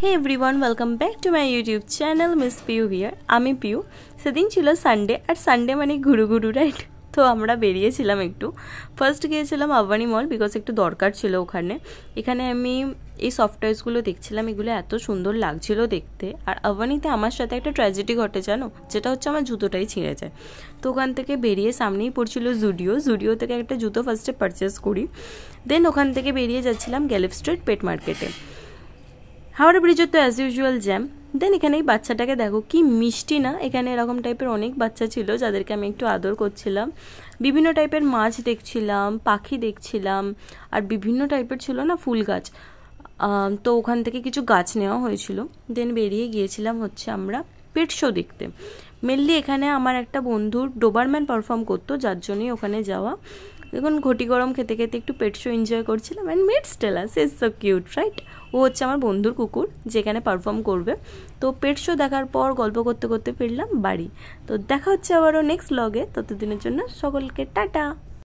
Hey everyone, welcome back to my YouTube channel Miss Piu here. আমি পিউ। সেদিন ছিল Sunday, আর Sunday মানে ঘুরু ঘুরু, রাইট? তো আমরা বেরিয়েছিলাম একটু। ফার্স্ট গিয়েছিলাম আবানি মল, বিকজ একটু দরকার ছিল ওখানে। এখানে আমি এই সফটওয়্যারসগুলো দেখছিলাম, এগুলো এত সুন্দর লাগছিল দেখতে। আর আবানিতে আমার সাথে একটা ট্র্যাজেডি ঘটে, জানো, যেটা হচ্ছে আমার জুতোটাই ছিঁড়ে যায়। তো ওখান থেকে বেরিয়ে সামনেই পড়ছিল জুডিও থেকে একটা জুতো ফার্স্টে পারচেস করি। দেন ওখান থেকে বেরিয়ে যাচ্ছিলাম গ্যালিফ স্ট্রিট পেট মার্কেটে। হাওড়া ব্রিজের তো অ্যাজ ইউজুয়াল জ্যাম। দেন এখানে এই বাচ্চাটাকে দেখো, কি মিষ্টি না। এখানে এরকম টাইপের অনেক বাচ্চা ছিল যাদেরকে আমি একটু আদর করছিলাম। বিভিন্ন টাইপের মাছ দেখছিলাম, পাখি দেখছিলাম, আর বিভিন্ন টাইপের ছিল না ফুল গাছ। তো ওখান থেকে কিছু গাছ নেওয়া হয়েছিল। দেন বেরিয়ে গিয়েছিলাম হচ্ছে আমরা পেট শো দেখতে। মেনলি এখানে আমার একটা বন্ধুর ডোবারম্যান পারফর্ম করতো, যার জন্যই ওখানে যাওয়া। দেখুন ঘটি গরম খেতে খেতে একটু পেট শো এনজয় করছিলাম। অ্যান্ড মিট স্টেলা, সে ইজ সো কিউট, রাইট? ও হচ্ছে আমার বন্ধুর কুকুর, যেখানে পারফর্ম করবে। তো পেট শো দেখার পর গল্প করতে করতে ফিরলাম বাড়ি। তো দেখা হচ্ছে আবারও নেক্সট ব্লগে। ততদিনের জন্য সকলকে টাটা।